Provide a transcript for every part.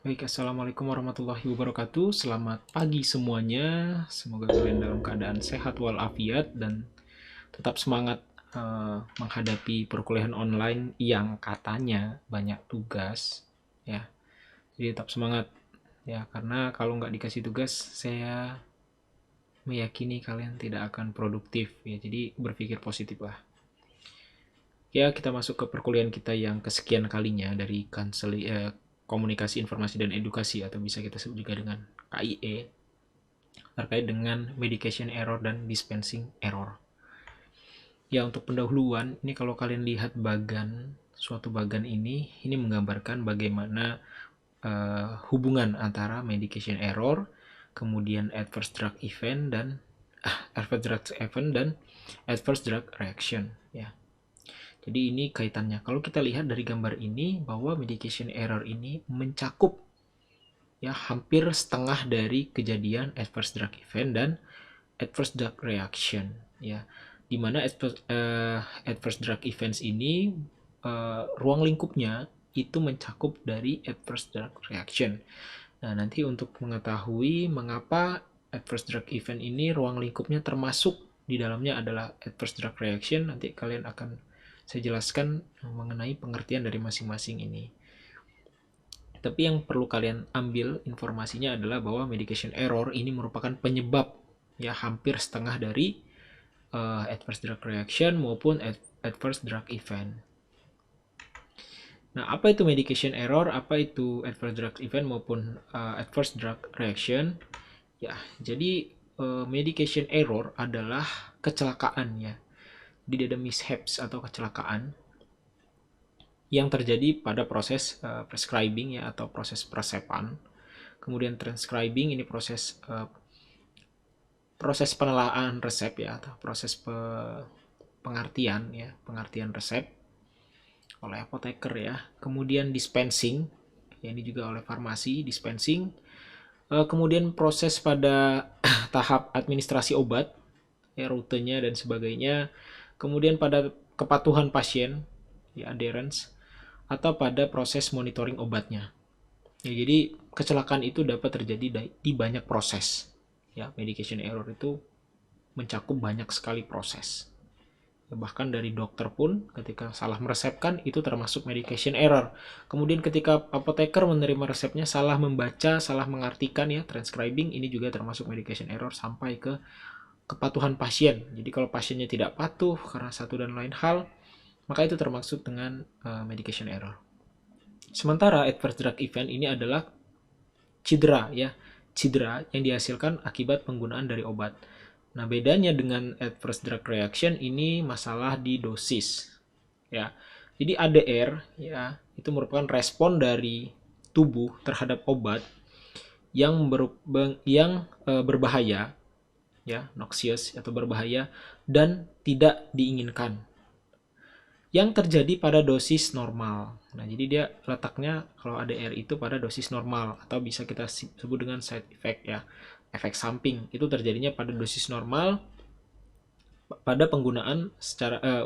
Baik, Assalamualaikum warahmatullahi wabarakatuh. Selamat pagi semuanya. Semoga kalian dalam keadaan sehat walafiat dan tetap semangat menghadapi perkuliahan online yang katanya banyak tugas. Ya, jadi tetap semangat ya, karena kalau nggak dikasih tugas, saya meyakini kalian tidak akan produktif ya. Jadi berpikir positif lah. Ya, kita masuk ke perkuliahan kita yang kesekian kalinya dari komunikasi informasi dan edukasi, atau bisa kita sebut juga dengan KIE, terkait dengan medication error dan dispensing error. Ya, untuk pendahuluan, ini kalau kalian lihat suatu bagan ini menggambarkan bagaimana hubungan antara medication error, kemudian adverse drug event dan adverse drug reaction ya. Jadi ini kaitannya. Kalau kita lihat dari gambar ini, bahwa medication error ini mencakup ya hampir setengah dari kejadian adverse drug event dan adverse drug reaction ya. Dimana adverse drug events ini ruang lingkupnya itu mencakup dari adverse drug reaction. Nah, nanti untuk mengetahui mengapa adverse drug event ini ruang lingkupnya termasuk di dalamnya adalah adverse drug reaction, nanti kalian akan saya jelaskan mengenai pengertian dari masing-masing ini. Tapi yang perlu kalian ambil informasinya adalah bahwa medication error ini merupakan penyebab ya hampir setengah dari adverse drug reaction maupun adverse drug event. Nah, apa itu medication error, apa itu adverse drug event maupun adverse drug reaction? Ya, jadi medication error adalah kecelakaan ya. Jadi ada mishaps atau kecelakaan yang terjadi pada proses prescribing ya, atau proses peresepan. Kemudian transcribing ini proses penelaan resep ya, atau proses pengertian resep oleh apoteker ya. Kemudian dispensing ya, ini juga oleh farmasi dispensing. Kemudian proses pada tahap administrasi obat ya, rutenya dan sebagainya. Kemudian pada kepatuhan pasien ya, adherence, atau pada proses monitoring obatnya. Ya, jadi kecelakaan itu dapat terjadi di banyak proses. Ya, medication error itu mencakup banyak sekali proses. Ya, bahkan dari dokter pun ketika salah meresepkan itu termasuk medication error. Kemudian ketika apoteker menerima resepnya salah membaca, salah mengartikan ya, transcribing, ini juga termasuk medication error sampai ke kepatuhan pasien. Jadi kalau pasiennya tidak patuh karena satu dan lain hal, maka itu termasuk dengan medication error. Sementara adverse drug event ini adalah cedera ya, cedera yang dihasilkan akibat penggunaan dari obat. Nah, bedanya dengan adverse drug reaction ini masalah di dosis ya. Jadi ADR ya, itu merupakan respon dari tubuh terhadap obat yang berbahaya ya, noxious atau berbahaya dan tidak diinginkan, yang terjadi pada dosis normal. Nah, jadi dia letaknya kalau ADR itu pada dosis normal, atau bisa kita sebut dengan side effect ya, efek samping. Itu terjadinya pada dosis normal pada penggunaan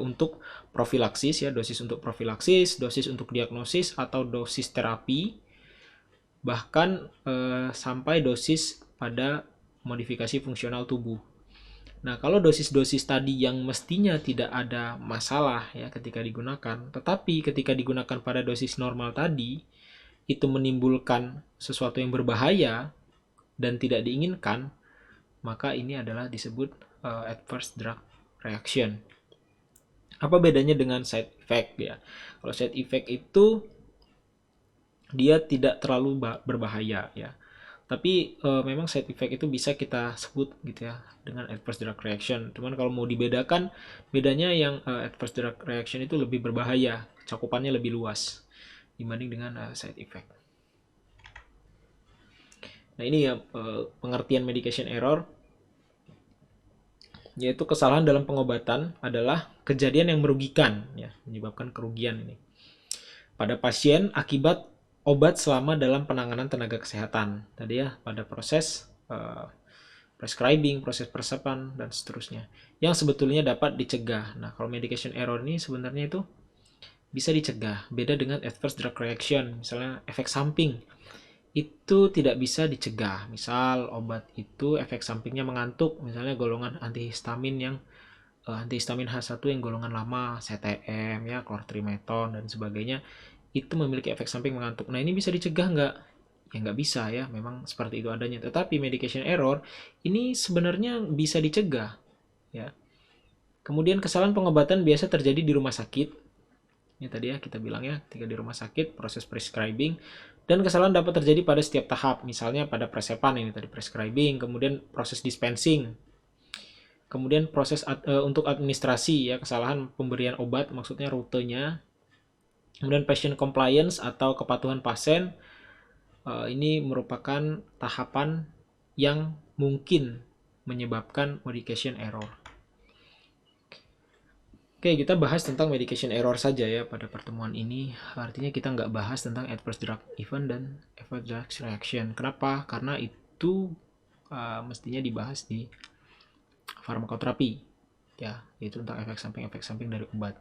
untuk profilaksis ya, dosis untuk profilaksis, dosis untuk diagnosis atau dosis terapi, bahkan sampai dosis pada modifikasi fungsional tubuh. Nah, kalau dosis-dosis tadi yang mestinya tidak ada masalah ya ketika digunakan, tetapi ketika digunakan pada dosis normal tadi, itu menimbulkan sesuatu yang berbahaya dan tidak diinginkan, maka ini adalah disebut adverse drug reaction. Apa bedanya dengan side effect ya? Kalau side effect itu dia tidak terlalu berbahaya ya. Tapi memang side effect itu bisa kita sebut gitu ya dengan adverse drug reaction. Cuman kalau mau dibedakan, bedanya yang adverse drug reaction itu lebih berbahaya, cakupannya lebih luas dibanding dengan side effect. Nah, ini ya pengertian medication error, yaitu kesalahan dalam pengobatan adalah kejadian yang merugikan ya, menyebabkan kerugian ini pada pasien akibat obat selama dalam penanganan tenaga kesehatan. Tadi ya, pada proses prescribing, proses peresepan, dan seterusnya. Yang sebetulnya dapat dicegah. Nah, kalau medication error ini sebenarnya itu bisa dicegah. Beda dengan adverse drug reaction, misalnya efek samping. itu tidak bisa dicegah. Misal obat itu efek sampingnya mengantuk, misalnya golongan antihistamin yang antihistamin H1 yang golongan lama, CTM ya, clortrimeton dan sebagainya, itu memiliki efek samping mengantuk. Nah, ini bisa dicegah nggak? Ya nggak bisa ya, memang seperti itu adanya. Tetapi medication error ini sebenarnya bisa dicegah ya. Kemudian kesalahan pengobatan biasa terjadi di rumah sakit. Ini tadi ya kita bilang ya, ketika di rumah sakit proses prescribing, dan kesalahan dapat terjadi pada setiap tahap, misalnya pada presepan ini tadi prescribing, kemudian proses dispensing, kemudian proses untuk administrasi ya, kesalahan pemberian obat maksudnya rutenya, kemudian patient compliance atau kepatuhan pasien, ini merupakan tahapan yang mungkin menyebabkan medication error. Oke, kita bahas tentang medication error saja ya pada pertemuan ini. Artinya kita nggak bahas tentang adverse drug event dan adverse drug reaction. Kenapa? Karena itu mestinya dibahas di farmakoterapi, ya, yaitu tentang efek samping dari obat.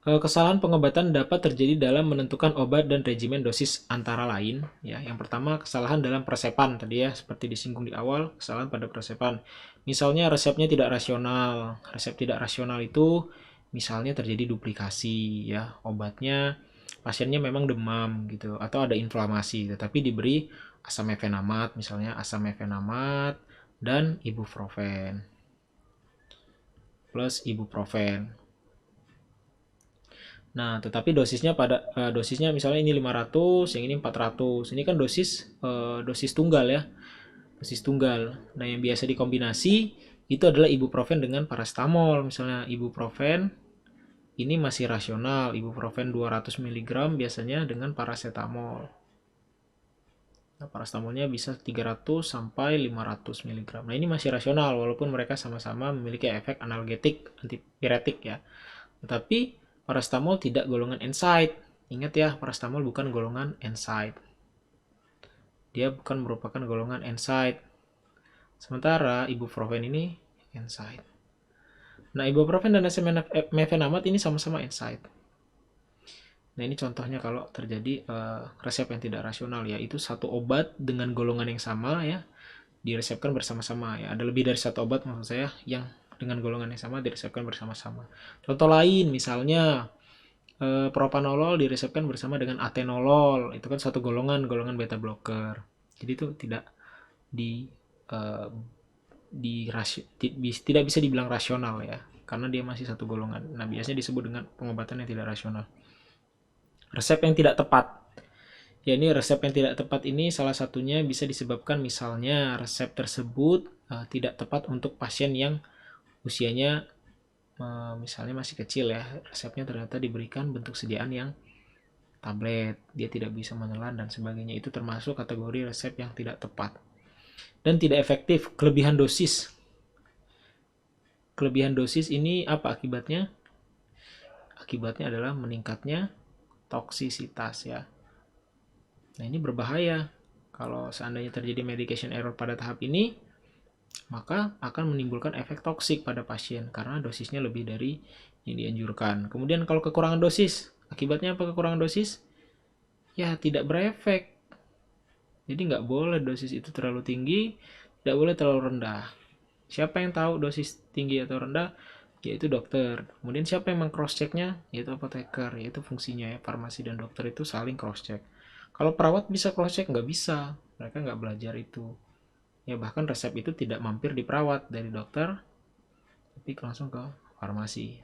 Kesalahan pengobatan dapat terjadi dalam menentukan obat dan regimen dosis antara lain. Ya, yang pertama kesalahan dalam presepan tadi ya, seperti disinggung di awal, kesalahan pada presepan. Misalnya resepnya tidak rasional. Resep tidak rasional itu misalnya terjadi duplikasi ya, obatnya pasiennya memang demam gitu atau ada inflamasi, tetapi diberi asam mefenamat, misalnya asam mefenamat dan ibuprofen plus ibuprofen. Nah, tetapi dosisnya dosisnya misalnya ini 500, yang ini 400. Ini kan dosis tunggal ya. Dosis tunggal. Nah, yang biasa dikombinasi itu adalah ibuprofen dengan paracetamol. Misalnya ibuprofen ini masih rasional, ibuprofen 200 mg biasanya dengan paracetamol. Nah, paracetamolnya bisa 300 sampai 500 mg. Nah, ini masih rasional walaupun mereka sama-sama memiliki efek analgetik, antipiretik ya. Tetapi paracetamol tidak golongan NSAID. Ingat ya, paracetamol bukan golongan NSAID. Dia bukan merupakan golongan NSAID. Sementara ibuprofen ini NSAID. Nah, ibuprofen dan asam mefenamat ini sama-sama NSAID. Nah, ini contohnya kalau terjadi resep yang tidak rasional ya, itu satu obat dengan golongan yang sama ya, diresepkan bersama-sama ya. Ada lebih dari satu obat maksud saya yang dengan golongan yang sama diresepkan bersama-sama. Contoh lain misalnya propanolol diresepkan bersama dengan atenolol, itu kan satu golongan beta blocker. Jadi itu tidak tidak bisa dibilang rasional ya, karena dia masih satu golongan. Nah, biasanya disebut dengan pengobatan yang tidak rasional. Resep yang tidak tepat. Ya, ini resep yang tidak tepat ini salah satunya bisa disebabkan misalnya resep tersebut tidak tepat untuk pasien yang usianya misalnya masih kecil ya, resepnya ternyata diberikan bentuk sediaan yang tablet, dia tidak bisa menelan dan sebagainya. Itu termasuk kategori resep yang tidak tepat dan tidak efektif. Kelebihan dosis ini apa akibatnya? Akibatnya adalah meningkatnya toksisitas ya. Nah, ini berbahaya. Kalau seandainya terjadi medication error pada tahap ini, maka akan menimbulkan efek toksik pada pasien karena dosisnya lebih dari yang dianjurkan. Kemudian kalau kekurangan dosis, akibatnya apa kekurangan dosis? Ya, tidak berefek. Jadi nggak boleh dosis itu terlalu tinggi, tidak boleh terlalu rendah. Siapa yang tahu dosis tinggi atau rendah? Yaitu dokter. Kemudian siapa yang meng-cross-checknya? Yaitu apoteker. Yaitu fungsinya ya, farmasi dan dokter itu saling cross-check. Kalau perawat bisa cross-check? Nggak bisa. Mereka nggak belajar itu. Ya, bahkan resep itu tidak mampir di perawat dari dokter, tapi langsung ke farmasi.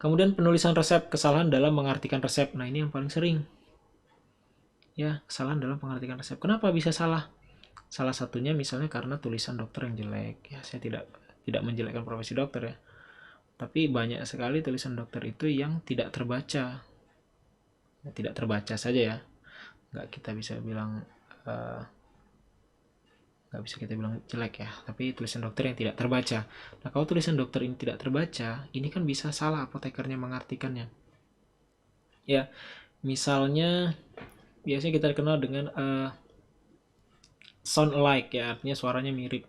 Kemudian penulisan resep, kesalahan dalam mengartikan resep. Nah, ini yang paling sering. Ya, kesalahan dalam mengartikan resep. Kenapa bisa salah? Salah satunya misalnya karena tulisan dokter yang jelek. Ya, saya tidak menjelekkan profesi dokter ya. Tapi banyak sekali tulisan dokter itu yang tidak terbaca. Ya, tidak terbaca saja ya. Nggak bisa kita bilang jelek ya, tapi tulisan dokter yang tidak terbaca. Nah, kalau tulisan dokter ini tidak terbaca, ini kan bisa salah apotekernya mengartikannya. Ya, misalnya biasanya kita kenal dengan sound alike ya, artinya suaranya mirip.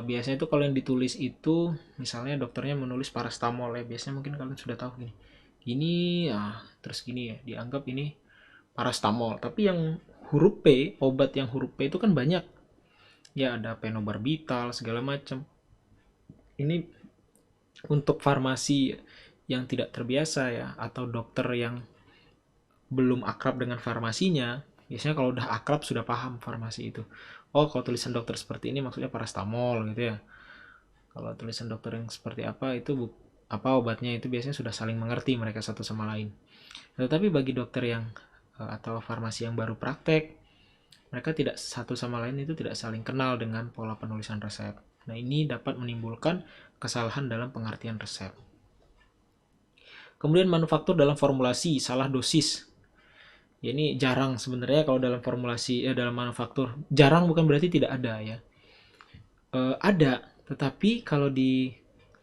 Biasanya itu kalau yang ditulis itu, misalnya dokternya menulis paracetamol ya, biasanya mungkin kalian sudah tahu gini. Ini terus gini ya, dianggap ini parastamol. Tapi yang huruf P, obat yang huruf P itu kan banyak. Ya ada penobarbital segala macam. Ini untuk farmasi yang tidak terbiasa ya, atau dokter yang belum akrab dengan farmasinya, biasanya kalau udah akrab sudah paham farmasi itu. Oh, kalau tulisan dokter seperti ini maksudnya parastamol gitu ya. Kalau tulisan dokter yang seperti apa itu apa obatnya, itu biasanya sudah saling mengerti mereka satu sama lain. Tetapi bagi dokter yang atau farmasi yang baru praktek, mereka tidak satu sama lain itu tidak saling kenal dengan pola penulisan resep. Nah, ini dapat menimbulkan kesalahan dalam pengertian resep. Kemudian manufaktur dalam formulasi, salah dosis. Ya, ini jarang sebenarnya kalau dalam formulasi dalam manufaktur. Jarang bukan berarti tidak ada ya. Ada, tetapi kalau di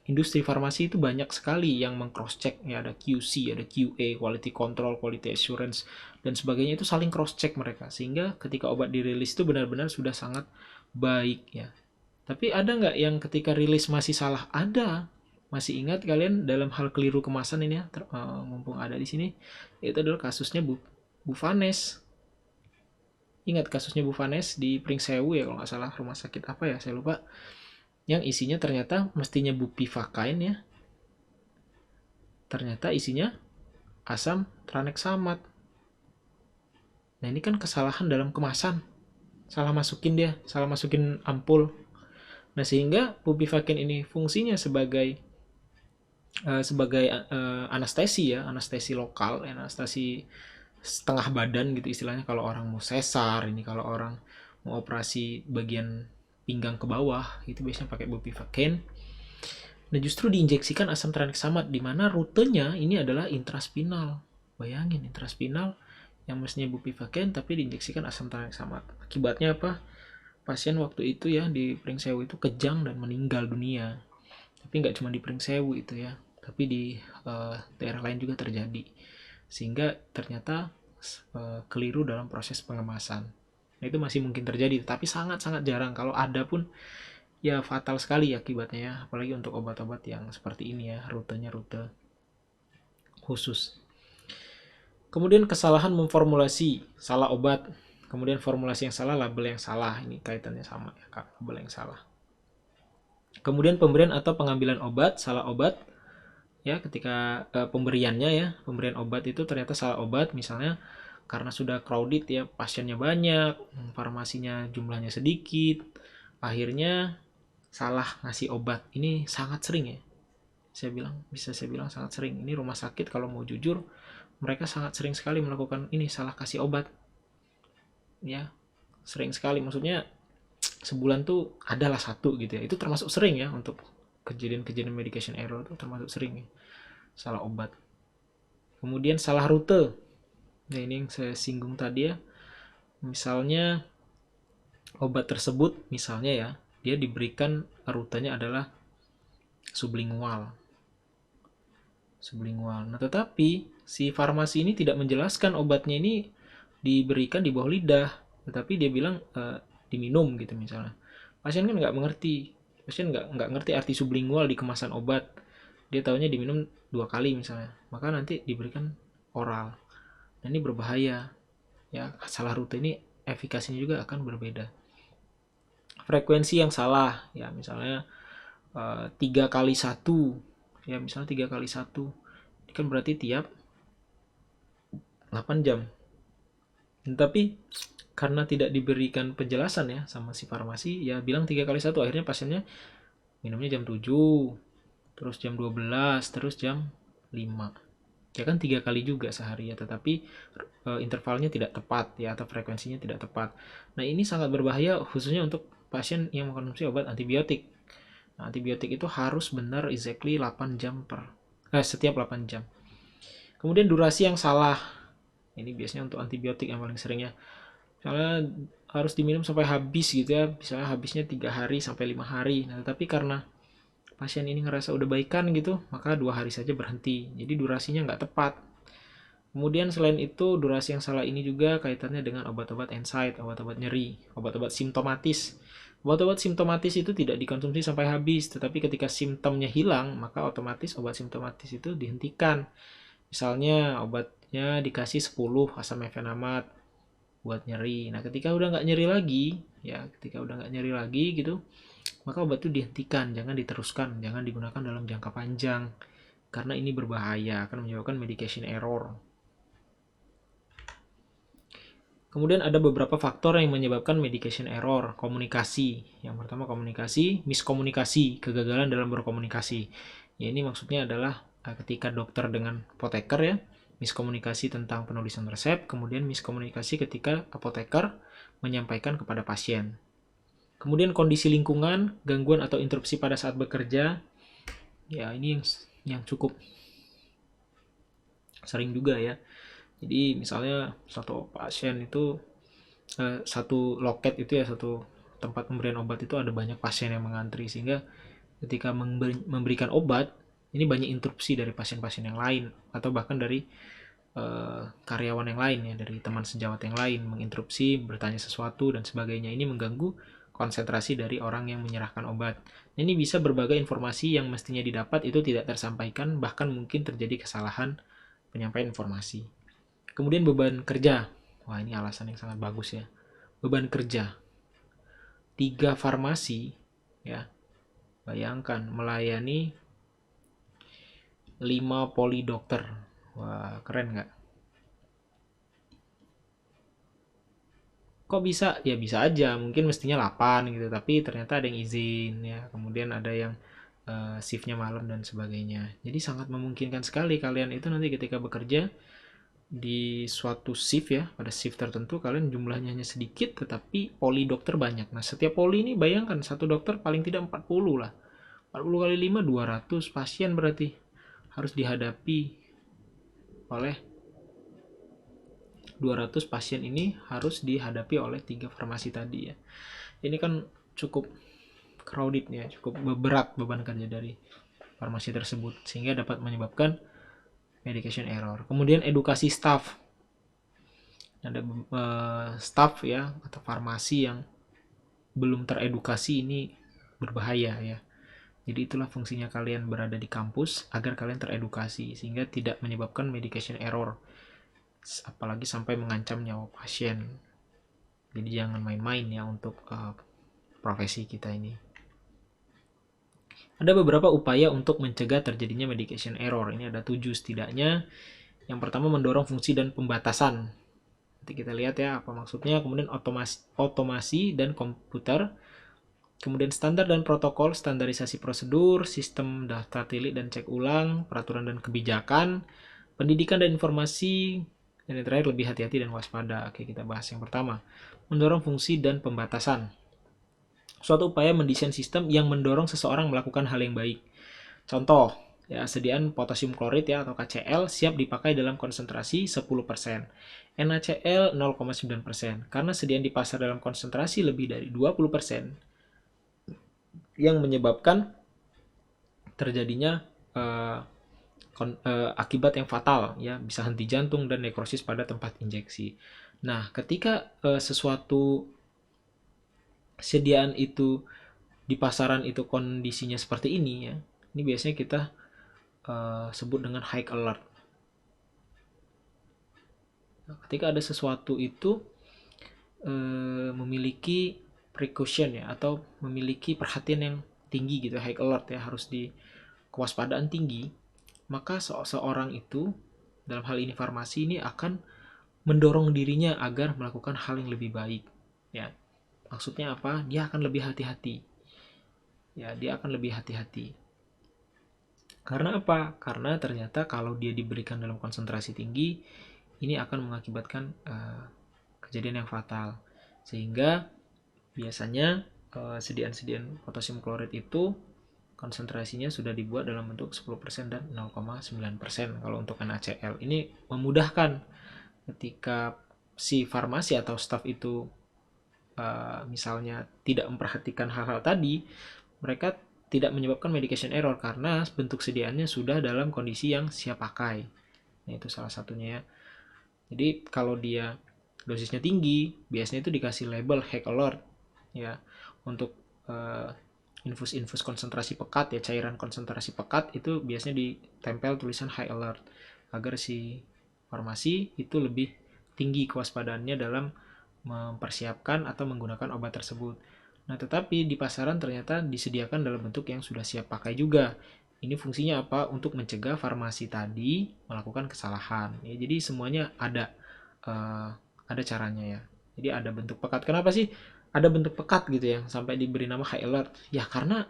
industri farmasi itu banyak sekali yang meng-cross check ya, ada QC, ada QA, quality control, quality assurance dan sebagainya, itu saling cross check mereka sehingga ketika obat dirilis itu benar-benar sudah sangat baik ya. Tapi ada nggak yang ketika rilis masih salah? Ada. Masih ingat kalian dalam hal keliru kemasan ini ya, mumpung ada di sini, itu adalah kasusnya Bu Vanes. Ingat kasusnya Bu Vanes di Pringsewu ya, kalau nggak salah, rumah sakit apa ya, saya lupa. Yang isinya ternyata mestinya bupivacain ya, ternyata isinya asam tranexamat. Nah, ini kan kesalahan dalam kemasan. Salah masukin ampul. Nah, sehingga bupivacain ini fungsinya sebagai anestesi ya, anestesi lokal, anestesi setengah badan gitu istilahnya kalau orang mau sesar, ini kalau orang mau operasi bagian pinggang ke bawah itu biasanya pakai bupivacain. Nah, justru diinjeksikan asam tranexamat di mana rutenya ini adalah intraspinal. Bayangin, intraspinal yang mestinya bupivacain tapi diinjeksikan asam tranexamat. Akibatnya apa? Pasien waktu itu ya di Pringsewu itu kejang dan meninggal dunia. Tapi nggak cuma di Pringsewu itu ya, tapi di daerah lain juga terjadi. Sehingga ternyata keliru dalam proses pengemasan. Nah, itu masih mungkin terjadi, tapi sangat-sangat jarang. Kalau ada pun ya fatal sekali akibatnya ya, apalagi untuk obat-obat yang seperti ini ya, rutenya rute khusus. Kemudian kesalahan memformulasi, salah obat. Kemudian formulasi yang salah, label yang salah. Ini kaitannya sama ya, label yang salah. Kemudian pemberian atau pengambilan obat, salah obat. Ya, ketika pemberiannya ya, pemberian obat itu ternyata salah obat, misalnya karena sudah crowded ya, pasiennya banyak, farmasinya jumlahnya sedikit, akhirnya salah ngasih obat. Ini sangat sering ya. Bisa saya bilang sangat sering. Ini rumah sakit kalau mau jujur, mereka sangat sering sekali melakukan ini, salah kasih obat. Ya, sering sekali. Maksudnya sebulan tuh adalah satu gitu ya. Itu termasuk sering ya untuk kejadian-kejadian medication error itu termasuk sering ya. Salah obat. Kemudian salah rute. Nah, ini yang saya singgung tadi ya. Misalnya obat tersebut misalnya ya, dia diberikan rutenya adalah sublingual. Nah, tetapi si farmasi ini tidak menjelaskan obatnya ini diberikan di bawah lidah, tetapi dia bilang diminum gitu misalnya. Pasien kan nggak mengerti. Pasien nggak ngerti arti sublingual di kemasan obat. Dia tahunya diminum 2 kali misalnya. Maka nanti diberikan oral. Nah, ini berbahaya. Ya, salah rute ini efikasinya juga akan berbeda. Frekuensi yang salah, ya misalnya 3x1, ya misalnya 3x1, ini kan berarti tiap 8 jam. Tapi karena tidak diberikan penjelasan ya sama si farmasi, ya bilang 3x1, akhirnya pasiennya minumnya jam 7, terus jam 12, terus jam 5. Ya kan 3 kali juga sehari ya, tetapi intervalnya tidak tepat ya, atau frekuensinya tidak tepat. Nah, ini sangat berbahaya khususnya untuk pasien yang mengkonsumsi obat antibiotik. Nah, antibiotik itu harus benar exactly 8 jam setiap 8 jam. Kemudian durasi yang salah. Ini biasanya untuk antibiotik yang paling seringnya. Misalnya harus diminum sampai habis gitu ya. Misalnya habisnya 3 hari sampai 5 hari. Nah, tetapi karena pasien ini ngerasa udah baikan gitu, maka 2 hari saja berhenti. Jadi durasinya nggak tepat. Kemudian selain itu, durasi yang salah ini juga kaitannya dengan obat-obat NSAID, obat-obat nyeri, obat-obat simptomatis. Obat-obat simptomatis itu tidak dikonsumsi sampai habis, tetapi ketika simptomnya hilang, maka otomatis obat simptomatis itu dihentikan. Misalnya obatnya dikasih 10 asam mefenamat buat nyeri. Nah, ketika udah nggak nyeri lagi, gitu, maka obat itu dihentikan, jangan diteruskan, jangan digunakan dalam jangka panjang, karena ini berbahaya, akan menyebabkan medication error. Kemudian ada beberapa faktor yang menyebabkan medication error. Komunikasi. Yang pertama komunikasi, miskomunikasi, kegagalan dalam berkomunikasi. Ya, ini maksudnya adalah ketika dokter dengan apoteker ya, miskomunikasi tentang penulisan resep, kemudian miskomunikasi ketika apoteker menyampaikan kepada pasien. Kemudian kondisi lingkungan, gangguan atau interupsi pada saat bekerja. Ya, ini yang cukup sering juga ya. Jadi misalnya satu pasien itu satu loket itu ya, satu tempat pemberian obat itu ada banyak pasien yang mengantri, sehingga ketika memberikan obat ini banyak interupsi dari pasien-pasien yang lain atau bahkan dari karyawan yang lain ya, dari teman sejawat yang lain menginterupsi, bertanya sesuatu dan sebagainya. Ini mengganggu konsentrasi dari orang yang menyerahkan obat. Ini bisa berbagai informasi yang mestinya didapat itu tidak tersampaikan, bahkan mungkin terjadi kesalahan penyampaian informasi. Kemudian beban kerja. Wah, ini alasan yang sangat bagus ya. Beban kerja. 3 farmasi ya. Bayangkan melayani 5 polidokter. Wah, keren nggak? Kok bisa? Ya bisa aja, mungkin mestinya 8 gitu, tapi ternyata ada yang izin ya. Kemudian ada yang shiftnya malam dan sebagainya. Jadi sangat memungkinkan sekali kalian itu nanti ketika bekerja di suatu shift ya, pada shift tertentu kalian jumlahnya hanya sedikit tetapi poli dokter banyak. Nah, setiap poli ini bayangkan satu dokter paling tidak 40 lah. 40 kali 5 200 pasien berarti harus dihadapi oleh 200 pasien ini harus dihadapi oleh 3 farmasi tadi ya. Ini kan cukup crowded ya, cukup berat beban kerja dari farmasi tersebut sehingga dapat menyebabkan medication error. Kemudian edukasi staff. Ada staff ya atau farmasi yang belum teredukasi, ini berbahaya ya. Jadi itulah fungsinya kalian berada di kampus, agar kalian teredukasi sehingga tidak menyebabkan medication error, apalagi sampai mengancam nyawa pasien. Jadi jangan main-main ya untuk profesi kita ini. Ada beberapa upaya untuk mencegah terjadinya medication error. Ini ada 7 setidaknya. Yang pertama mendorong fungsi dan pembatasan. Nanti kita lihat ya apa maksudnya. Kemudian otomasi dan komputer. Kemudian standar dan protokol, standarisasi prosedur, sistem daftar tilik dan cek ulang, peraturan dan kebijakan, pendidikan dan informasi, dan yang terakhir lebih hati-hati dan waspada. Oke, kita bahas yang pertama. Mendorong fungsi dan pembatasan. Suatu upaya mendesain sistem yang mendorong seseorang melakukan hal yang baik. Contoh, ya, sediaan potasium klorid ya atau KCl siap dipakai dalam konsentrasi 10%. NaCl 0,9%. Karena sediaan di pasar dalam konsentrasi lebih dari 20%, yang menyebabkan terjadinya akibat yang fatal ya, bisa henti jantung dan nekrosis pada tempat injeksi. Nah, ketika sesuatu sediaan itu di pasaran itu kondisinya seperti ini ya, ini biasanya kita sebut dengan high alert. Nah, ketika ada sesuatu itu memiliki precaution ya, atau memiliki perhatian yang tinggi gitu, high alert ya, harus di kewaspadaan tinggi, maka seorang itu dalam hal ini farmasi ini akan mendorong dirinya agar melakukan hal yang lebih baik ya. Maksudnya apa? Dia akan lebih hati-hati ya, dia akan lebih hati-hati. Karena apa? Karena ternyata kalau dia diberikan dalam konsentrasi tinggi, ini akan mengakibatkan kejadian yang fatal. Sehingga biasanya sediaan potasium klorid itu konsentrasinya sudah dibuat dalam bentuk 10% dan 0,9% kalau untuk NaCl. Ini memudahkan ketika si farmasi atau staf itu misalnya tidak memperhatikan hal-hal tadi, mereka tidak menyebabkan medication error karena bentuk sediaannya sudah dalam kondisi yang siap pakai. Nah, itu salah satunya ya. Jadi kalau dia dosisnya tinggi, biasanya itu dikasih label high alert ya. Untuk infus konsentrasi pekat ya, cairan konsentrasi pekat itu biasanya ditempel tulisan high alert. agar si farmasi itu lebih tinggi kewaspadaannya dalam mempersiapkan atau menggunakan obat tersebut. Nah, tetapi di pasaran ternyata disediakan dalam bentuk yang sudah siap pakai juga. Ini fungsinya apa? Untuk mencegah farmasi tadi melakukan kesalahan. Ya, jadi semuanya ada caranya ya. Jadi ada bentuk pekat. Kenapa sih ada bentuk pekat gitu ya sampai diberi nama high alert? Ya karena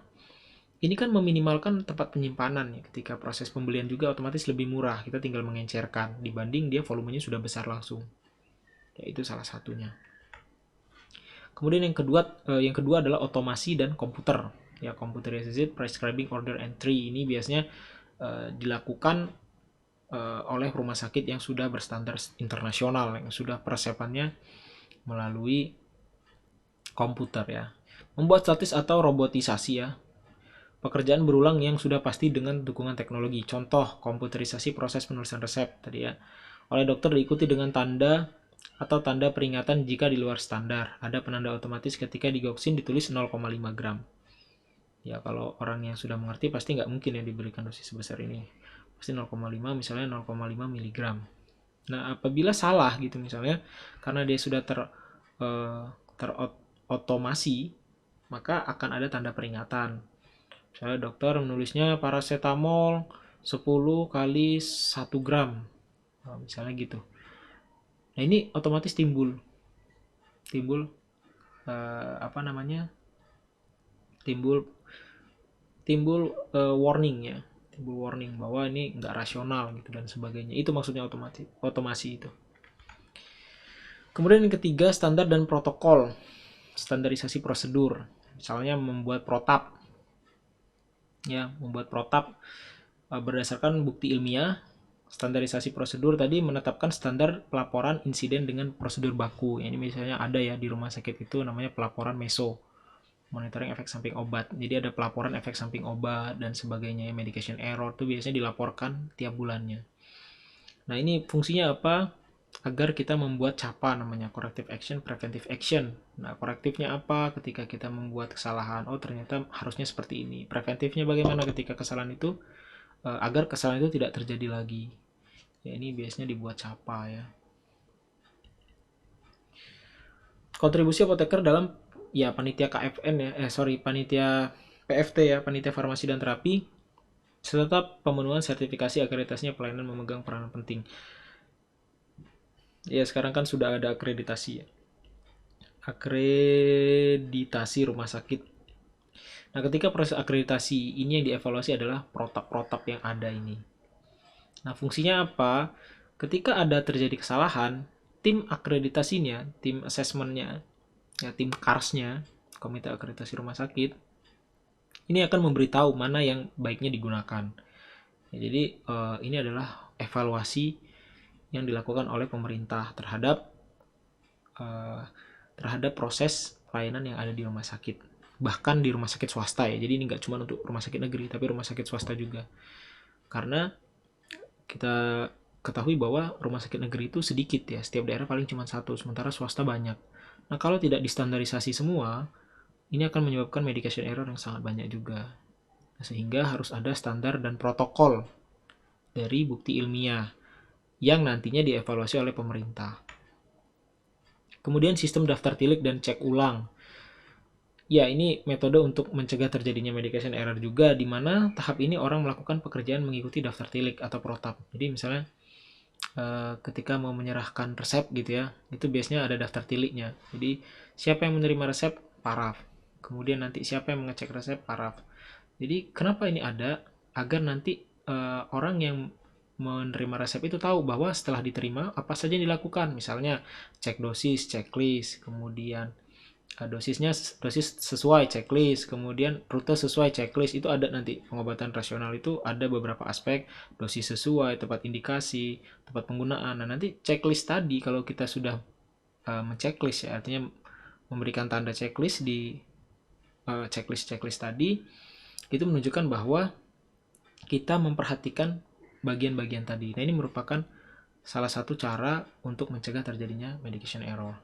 ini kan meminimalkan tempat penyimpanan ya. Ketika proses pembelian juga otomatis lebih murah. Kita tinggal mengencerkan dibanding dia volumenya sudah besar langsung. Ya, itu salah satunya. Kemudian yang kedua adalah otomasi dan komputer. Ya, computer assisted prescribing order entry ini biasanya dilakukan oleh rumah sakit yang sudah berstandar internasional, yang sudah persiapannya melalui komputer ya. Membuat statis atau robotisasi ya. Pekerjaan berulang yang sudah pasti dengan dukungan teknologi. Contoh, komputerisasi proses penulisan resep tadi ya. Oleh dokter diikuti dengan tanda atau tanda peringatan jika di luar standar. Ada penanda otomatis ketika digoxin ditulis 0,5 gram. Ya kalau orang yang sudah mengerti pasti nggak mungkin ya diberikan dosis sebesar ini. Pasti 0,5 misalnya 0,5 miligram. Nah apabila salah gitu misalnya karena dia sudah terotomasi maka akan ada tanda peringatan. Misalnya dokter menulisnya paracetamol 10 kali 1 gram. Nah, misalnya gitu. Nah ini otomatis timbul apa namanya? Timbul warning ya. Timbul warning bahwa ini nggak rasional gitu dan sebagainya. Itu maksudnya otomasi itu. Kemudian yang ketiga, standar dan protokol. Standarisasi prosedur. Misalnya membuat protap. Ya, membuat protap berdasarkan bukti ilmiah. Standarisasi prosedur tadi menetapkan standar pelaporan insiden dengan prosedur baku. Ini misalnya ada ya di rumah sakit itu namanya pelaporan meso, monitoring efek samping obat. Jadi ada pelaporan efek samping obat dan sebagainya. Medication error itu biasanya dilaporkan tiap bulannya. Nah ini fungsinya apa? Agar kita membuat CAPA namanya, corrective action, preventive action. Nah korektifnya apa ketika kita membuat kesalahan? Oh ternyata harusnya seperti ini. Preventifnya bagaimana ketika kesalahan itu? Agar kesalahan itu tidak terjadi lagi. Ya ini biasanya dibuat CAPA ya. Kontribusi apoteker dalam ya panitia KFN ya, panitia PFT ya, panitia farmasi dan terapi, serta pemenuhan sertifikasi akreditasinya pelayanan memegang peranan penting. Ya sekarang kan sudah ada akreditasi ya. Akreditasi rumah sakit. Nah ketika proses akreditasi ini yang dievaluasi adalah protap-protap yang ada ini. Nah fungsinya apa? Ketika ada terjadi kesalahan, tim akreditasinya, tim assessmentnya, ya tim KARS-nya, komite akreditasi rumah sakit, ini akan memberitahu mana yang baiknya digunakan. Ya, jadi ini adalah evaluasi yang dilakukan oleh pemerintah terhadap proses pelayanan yang ada di rumah sakit, bahkan di rumah sakit swasta ya. Jadi ini nggak cuma untuk rumah sakit negeri, tapi rumah sakit swasta juga. Karena kita ketahui bahwa rumah sakit negeri itu sedikit ya, setiap daerah paling cuma satu, sementara swasta banyak. Nah kalau tidak distandarisasi semua, ini akan menyebabkan medication error yang sangat banyak juga. Nah, sehingga harus ada standar dan protokol dari bukti ilmiah yang nantinya dievaluasi oleh pemerintah. Kemudian sistem daftar tilik dan cek ulang. Ya, ini metode untuk mencegah terjadinya medication error juga, di mana tahap ini orang melakukan pekerjaan mengikuti daftar tilik atau protap. Jadi misalnya ketika mau menyerahkan resep gitu ya, itu biasanya ada daftar tiliknya. Jadi siapa yang menerima resep, paraf. Kemudian nanti siapa yang mengecek resep, paraf. Jadi kenapa ini ada? Agar nanti orang yang menerima resep itu tahu bahwa setelah diterima apa saja yang dilakukan. Misalnya cek dosis, checklist, kemudian dosis sesuai checklist, kemudian rute sesuai checklist. Itu ada nanti pengobatan rasional itu ada beberapa aspek, dosis sesuai, tepat indikasi, tepat penggunaan. Nah nanti checklist tadi kalau kita sudah menceklis ya, artinya memberikan tanda checklist di checklist tadi, itu menunjukkan bahwa kita memperhatikan bagian-bagian tadi. Nah ini merupakan salah satu cara untuk mencegah terjadinya medication error.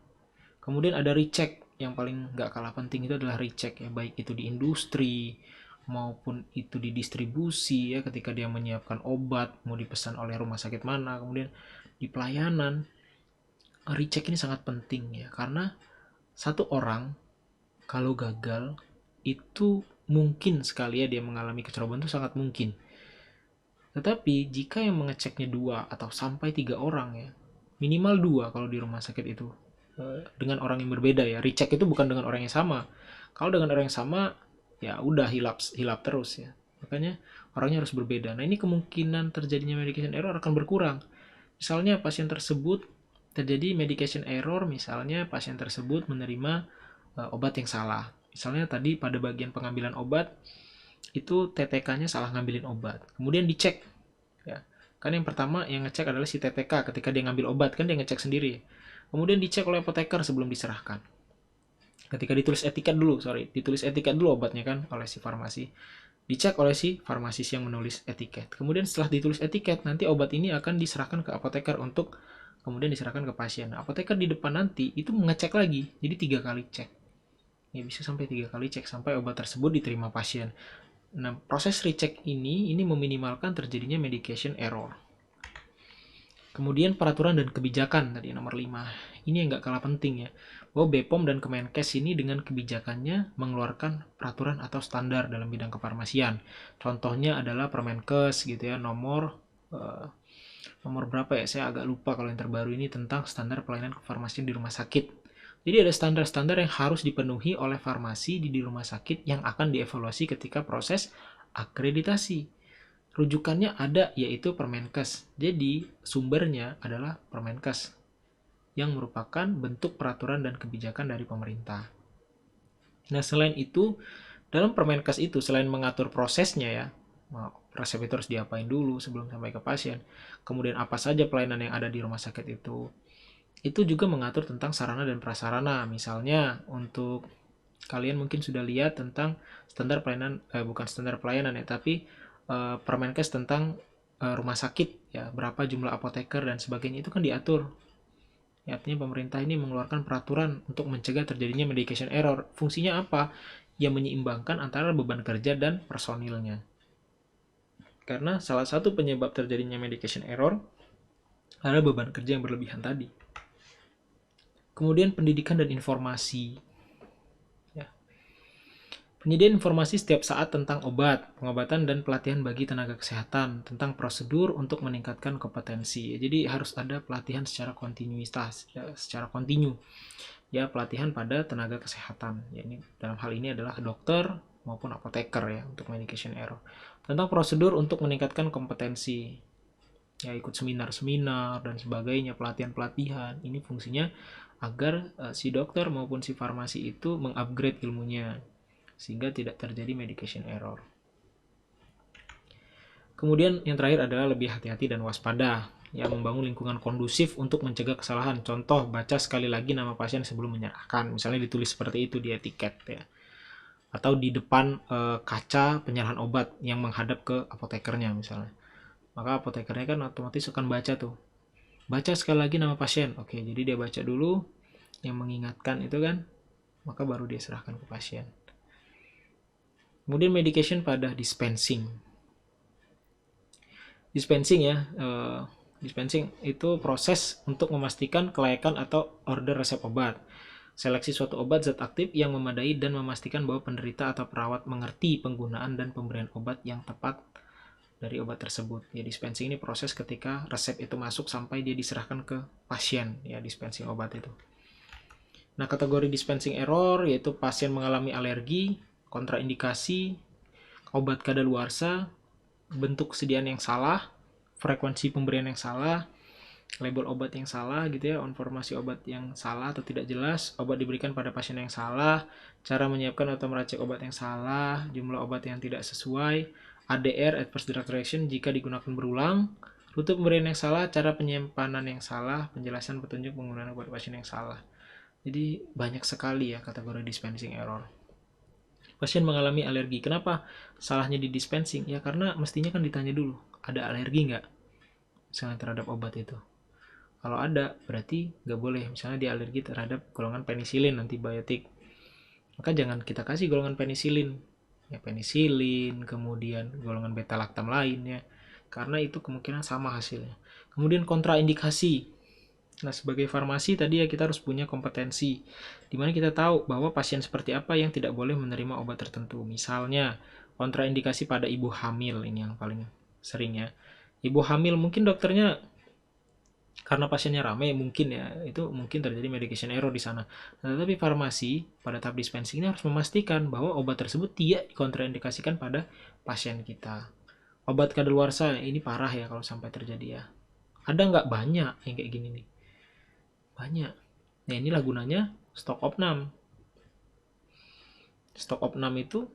Kemudian ada recheck, yang paling nggak kalah penting itu adalah recheck ya, baik itu di industri maupun itu di distribusi ya, ketika dia menyiapkan obat mau dipesan oleh rumah sakit mana, kemudian di pelayanan, recheck ini sangat penting ya, karena satu orang kalau gagal itu mungkin sekali ya dia mengalami kecerobohan, itu sangat mungkin. Tetapi jika yang mengeceknya 2 atau sampai 3 orang ya, minimal 2 kalau di rumah sakit itu, dengan orang yang berbeda ya. Recheck itu bukan dengan orang yang sama. Kalau dengan orang yang sama, ya udah hilap terus ya. Makanya orangnya harus berbeda. Nah, ini kemungkinan terjadinya medication error akan berkurang. Misalnya pasien tersebut terjadi medication error, misalnya pasien tersebut menerima obat yang salah. Misalnya tadi pada bagian pengambilan obat itu TTK-nya salah ngambilin obat. Kemudian dicek ya. Kan yang pertama yang ngecek adalah si TTK ketika dia ngambil obat, kan dia ngecek sendiri. Kemudian dicek oleh apoteker sebelum diserahkan. Ketika ditulis etiket dulu obatnya kan oleh si farmasi. Dicek oleh si farmasis yang menulis etiket. Kemudian setelah ditulis etiket, nanti obat ini akan diserahkan ke apoteker untuk kemudian diserahkan ke pasien. Nah, apoteker di depan nanti itu mengecek lagi, jadi 3 kali cek. Ya bisa sampai 3 kali cek sampai obat tersebut diterima pasien. Nah, proses recheck ini meminimalkan terjadinya medication error. Kemudian peraturan dan kebijakan tadi nomor 5. Ini yang nggak kalah penting ya. Bahwa BPOM dan Kemenkes ini dengan kebijakannya mengeluarkan peraturan atau standar dalam bidang kefarmasian. Contohnya adalah Permenkes gitu ya, nomor berapa ya? Saya agak lupa kalau yang terbaru ini tentang standar pelayanan kefarmasian di rumah sakit. Jadi ada standar-standar yang harus dipenuhi oleh farmasi di rumah sakit yang akan dievaluasi ketika proses akreditasi. Rujukannya ada, yaitu Permenkes. Jadi sumbernya adalah Permenkes yang merupakan bentuk peraturan dan kebijakan dari pemerintah. Nah, selain itu, dalam Permenkes itu selain mengatur prosesnya ya, resep itu harus diapain dulu sebelum sampai ke pasien, kemudian apa saja pelayanan yang ada di rumah sakit itu juga mengatur tentang sarana dan prasarana. Misalnya untuk kalian mungkin sudah lihat tentang standar pelayanan, bukan standar pelayanan ya, tapi Permenkes tentang rumah sakit ya, berapa jumlah apoteker dan sebagainya, itu kan diatur. Ya, artinya pemerintah ini mengeluarkan peraturan untuk mencegah terjadinya medication error. Fungsinya apa? Ya menyeimbangkan antara beban kerja dan personilnya. Karena salah satu penyebab terjadinya medication error adalah beban kerja yang berlebihan tadi. Kemudian pendidikan dan informasi. Penyediaan informasi setiap saat tentang obat, pengobatan, dan pelatihan bagi tenaga kesehatan, tentang prosedur untuk meningkatkan kompetensi. Jadi harus ada pelatihan secara kontinuitas, ya, secara kontinu. Ya, pelatihan pada tenaga kesehatan. Ya, ini dalam hal ini adalah dokter maupun apoteker ya untuk medication error. Tentang prosedur untuk meningkatkan kompetensi. Ya, ikut seminar-seminar dan sebagainya, pelatihan-pelatihan. Ini fungsinya agar si dokter maupun si farmasi itu mengupgrade ilmunya, sehingga tidak terjadi medication error. Kemudian yang terakhir adalah lebih hati-hati dan waspada, ya, membangun lingkungan kondusif untuk mencegah kesalahan. Contoh, baca sekali lagi nama pasien sebelum menyerahkan, misalnya ditulis seperti itu di etiket ya, atau di depan kaca penyerahan obat yang menghadap ke apotekernya misalnya. Maka apotekernya kan otomatis akan baca tuh, baca sekali lagi nama pasien. Oke, jadi dia baca dulu yang mengingatkan itu kan, maka baru dia serahkan ke pasien. Kemudian medication pada dispensing. Dispensing ya, dispensing itu proses untuk memastikan kelayakan atau order resep obat. Seleksi suatu obat zat aktif yang memadai dan memastikan bahwa penderita atau perawat mengerti penggunaan dan pemberian obat yang tepat dari obat tersebut. Ya, dispensing ini proses ketika resep itu masuk sampai dia diserahkan ke pasien, ya, dispensing obat itu. Nah, kategori dispensing error yaitu pasien mengalami alergi, kontraindikasi, obat kadaluarsa, bentuk kesediaan yang salah, frekuensi pemberian yang salah, label obat yang salah gitu ya, informasi obat yang salah atau tidak jelas, obat diberikan pada pasien yang salah, cara menyiapkan atau meracik obat yang salah, jumlah obat yang tidak sesuai, ADR, adverse drug reaction jika digunakan berulang, rute pemberian yang salah, cara penyimpanan yang salah, penjelasan petunjuk penggunaan obat pasien yang salah. Jadi banyak sekali ya kategori dispensing error. Pasien mengalami alergi. Kenapa salahnya di dispensing? Ya karena mestinya kan ditanya dulu, ada alergi nggak misalnya terhadap obat itu. Kalau ada, berarti nggak boleh. Misalnya dia alergi terhadap golongan penisilin, antibiotik. Maka jangan kita kasih golongan penisilin. ya penisilin, kemudian golongan beta laktam lainnya, karena itu kemungkinan sama hasilnya. Kemudian kontraindikasi. Nah, sebagai farmasi tadi ya kita harus punya kompetensi, dimana kita tahu bahwa pasien seperti apa yang tidak boleh menerima obat tertentu. Misalnya, kontraindikasi pada ibu hamil, ini yang paling sering ya. Ibu hamil mungkin dokternya karena pasiennya ramai mungkin ya, itu mungkin terjadi medication error di sana. Nah, tetapi farmasi pada tahap dispensing ini harus memastikan bahwa obat tersebut tidak kontraindikasikan pada pasien kita. Obat kadaluarsa ini parah ya kalau sampai terjadi ya. Ada nggak? Banyak yang kayak gini nih. Banyak. Nah, inilah gunanya stok opnam. Stok opnam itu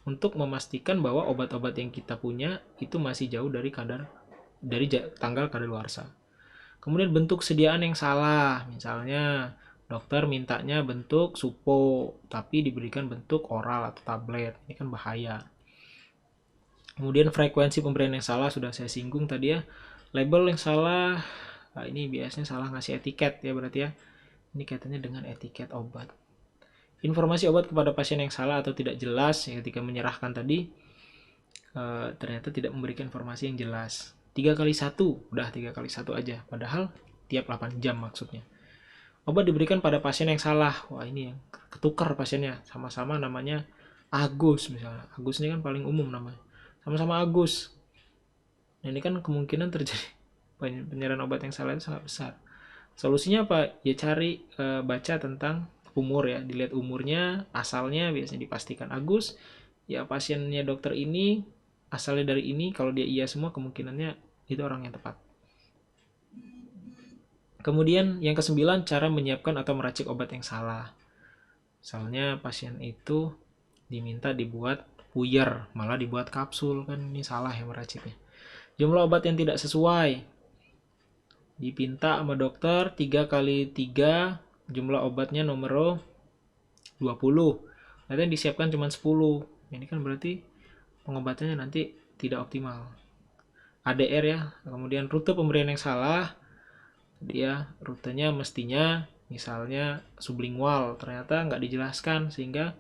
untuk memastikan bahwa obat-obat yang kita punya itu masih jauh dari tanggal kadaluarsa. Kemudian bentuk sediaan yang salah, misalnya dokter mintanya bentuk supo, tapi diberikan bentuk oral atau tablet, ini kan bahaya. Kemudian frekuensi pemberian yang salah, sudah saya singgung tadi ya. Label yang salah, nah ini biasanya salah ngasih etiket ya berarti ya. Ini kaitannya dengan etiket obat. Informasi obat kepada pasien yang salah atau tidak jelas, ya ketika menyerahkan tadi, ternyata tidak memberikan informasi yang jelas. 3x1, udah 3x1 aja, padahal tiap 8 jam maksudnya. Obat diberikan pada pasien yang salah, wah ini yang ketukar pasiennya, sama-sama namanya Agus misalnya. Agus ini kan paling umum namanya, sama-sama Agus. Nah, ini kan kemungkinan terjadi penyerahan obat yang salah itu sangat besar. Solusinya apa? Ya cari baca tentang umur ya, dilihat umurnya, asalnya biasanya dipastikan Agus, ya pasiennya dokter ini asalnya dari ini, kalau dia iya semua kemungkinannya itu orang yang tepat. Kemudian yang ke-9, cara menyiapkan atau meracik obat yang salah. Misalnya pasien itu diminta dibuat puyer, malah dibuat kapsul, kan ini salah ya meraciknya. Jumlah obat yang tidak sesuai. Dipinta sama dokter 3x3, jumlah obatnya nomor 20. Nanti yang disiapkan cuma 10. Ini kan berarti pengobatannya nanti tidak optimal. ADR ya, kemudian rute pemberian yang salah, dia rutenya mestinya misalnya sublingual, ternyata nggak dijelaskan sehingga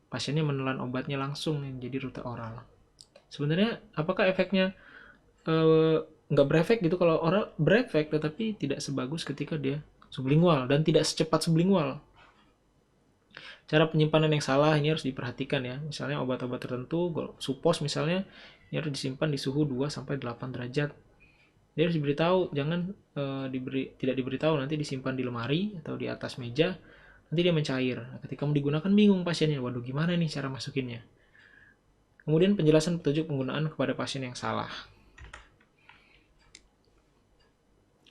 pasiennya menelan obatnya langsung jadi rute oral. Sebenarnya apakah efeknya nggak berefek gitu? Kalau oral berefek, tetapi tidak sebagus ketika dia sublingual dan tidak secepat sublingual. Cara penyimpanan yang salah ini harus diperhatikan ya. Misalnya obat-obat tertentu, supos misalnya, ini harus disimpan di suhu 2-8 derajat. Dia harus diberitahu, jangan tidak diberitahu, nanti disimpan di lemari atau di atas meja, nanti dia mencair. Nah, ketika mau digunakan bingung pasiennya, waduh gimana nih cara masukinnya. Kemudian penjelasan petunjuk penggunaan kepada pasien yang salah.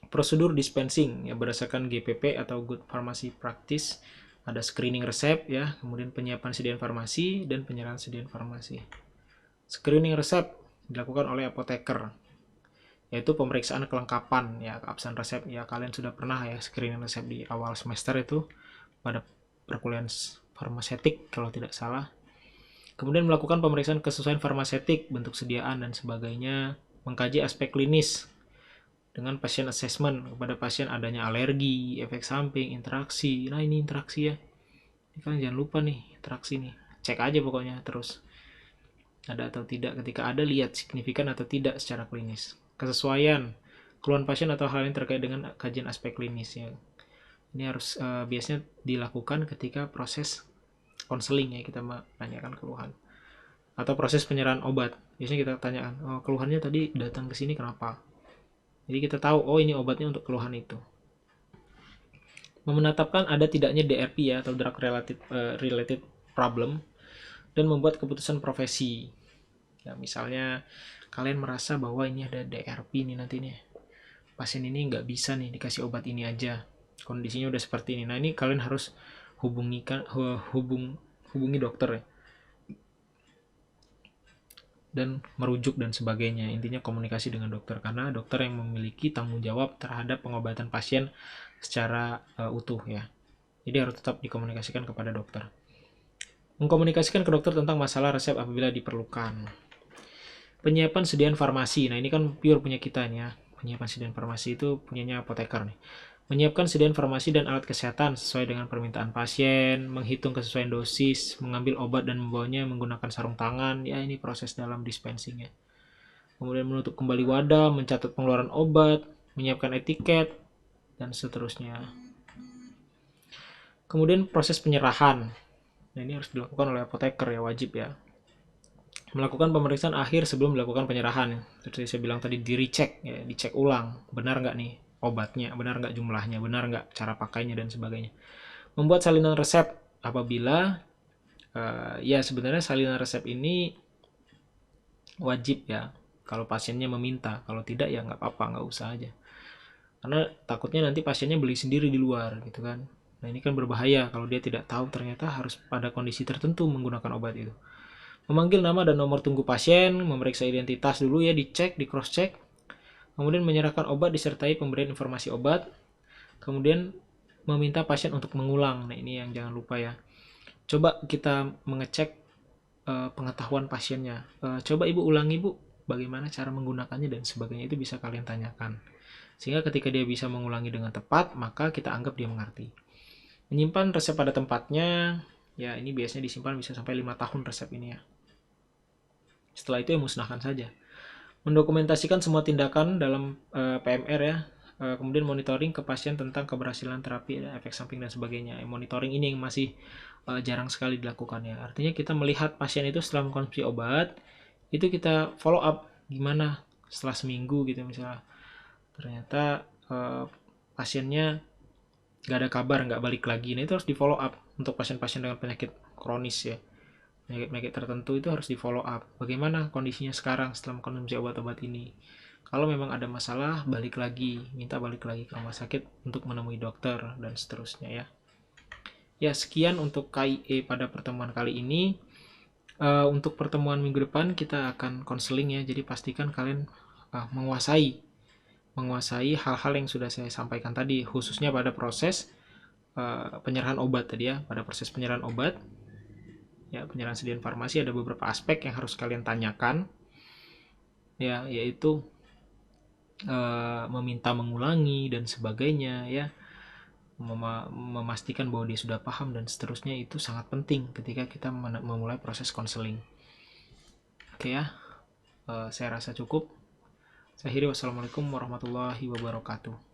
Prosedur dispensing ya berdasarkan GPP atau Good Pharmacy Practice. Ada screening resep ya, kemudian penyiapan sediaan farmasi dan penyerahan sediaan farmasi. Screening resep dilakukan oleh apoteker, yaitu pemeriksaan kelengkapan ya keabsahan resep ya. Kalian sudah pernah ya screening resep di awal semester itu pada perkuliahan farmasetik kalau tidak salah. Kemudian melakukan pemeriksaan kesesuaian farmasetik, bentuk sediaan dan sebagainya, mengkaji aspek klinis dengan pasien assessment kepada pasien adanya alergi, efek samping, interaksi. Nah ini interaksi ya, ini kan jangan lupa nih interaksi nih, cek aja pokoknya terus ada atau tidak. Ketika ada, lihat signifikan atau tidak secara klinis. Kesesuaian keluhan pasien atau hal yang terkait dengan kajian aspek klinis ya. Ini harus biasanya dilakukan ketika proses konseling ya, kita menanyakan keluhan atau proses penyerahan obat. Biasanya kita tanyakan, oh keluhannya tadi datang ke sini kenapa? Jadi kita tahu, oh ini obatnya untuk keluhan itu. Menetapkan ada tidaknya DRP ya, atau drug related problem, dan membuat keputusan profesi. Ya, misalnya kalian merasa bahwa ini ada DRP nih nanti nih, pasien ini nggak bisa nih dikasih obat ini aja, kondisinya udah seperti ini. Nah ini kalian harus hubungi dokter ya, dan merujuk dan sebagainya. Intinya komunikasi dengan dokter, karena dokter yang memiliki tanggung jawab terhadap pengobatan pasien secara utuh ya. Jadi harus tetap dikomunikasikan kepada dokter. Mengkomunikasikan ke dokter tentang masalah resep apabila diperlukan. Penyiapan sediaan farmasi. Nah ini kan pure punya kita nih ya. Penyiapan sediaan farmasi itu punyanya apoteker nih. Menyiapkan sediaan farmasi dan alat kesehatan sesuai dengan permintaan pasien, menghitung kesesuaian dosis, mengambil obat dan membawanya menggunakan sarung tangan. Ya, ini proses dalam dispensing ya. Kemudian menutup kembali wadah, mencatat pengeluaran obat, menyiapkan etiket, dan seterusnya. Kemudian proses penyerahan. Nah, ini harus dilakukan oleh apoteker ya, wajib ya. Melakukan pemeriksaan akhir sebelum melakukan penyerahan. Seperti saya bilang tadi, di-recheck ya, dicek ulang. Benar nggak nih obatnya, benar nggak jumlahnya, benar nggak cara pakainya, dan sebagainya. Membuat salinan resep apabila ya sebenarnya salinan resep ini wajib ya kalau pasiennya meminta, kalau tidak ya nggak apa-apa, nggak usah aja, karena takutnya nanti pasiennya beli sendiri di luar gitu kan. Nah, ini kan berbahaya kalau dia tidak tahu ternyata harus pada kondisi tertentu menggunakan obat itu. Memanggil nama dan nomor tunggu pasien, memeriksa identitas dulu ya, dicek, di cross check, kemudian menyerahkan obat disertai pemberian informasi obat, kemudian meminta pasien untuk mengulang. Nah, ini yang jangan lupa ya. Coba kita mengecek pengetahuan pasiennya. Coba ibu ulangi bu, bagaimana cara menggunakannya dan sebagainya, itu bisa kalian tanyakan. Sehingga ketika dia bisa mengulangi dengan tepat, maka kita anggap dia mengerti. Menyimpan resep pada tempatnya, ya ini biasanya disimpan bisa sampai 5 tahun resep ini ya. Setelah itu ya musnahkan saja. Mendokumentasikan semua tindakan dalam PMR ya. Kemudian monitoring ke pasien tentang keberhasilan terapi, efek samping dan sebagainya. Monitoring ini yang masih jarang sekali dilakukan ya. Artinya kita melihat pasien itu setelah mengkonsumsi obat, itu kita follow up gimana setelah seminggu gitu misalnya. Ternyata pasiennya nggak ada kabar, nggak balik lagi. Nah, itu harus di follow up untuk pasien-pasien dengan penyakit kronis ya. Penyakit-penyakit tertentu itu harus di follow up. Bagaimana kondisinya sekarang setelah mengkonsumsi obat-obat ini? Kalau memang ada masalah, balik lagi, minta balik lagi ke rumah sakit untuk menemui dokter dan seterusnya ya. Ya, sekian untuk KIE pada pertemuan kali ini. Untuk pertemuan minggu depan kita akan konseling ya. Jadi pastikan kalian menguasai hal-hal yang sudah saya sampaikan tadi, khususnya pada proses penyerahan obat tadi ya. Pada proses penyerahan obat, ya, penyerahan sediaan farmasi ada beberapa aspek yang harus kalian tanyakan. Ya, yaitu meminta mengulangi dan sebagainya ya. Memastikan bahwa dia sudah paham dan seterusnya, itu sangat penting ketika kita memulai proses konseling. Oke ya, saya rasa cukup. Saya akhiri, wassalamualaikum warahmatullahi wabarakatuh.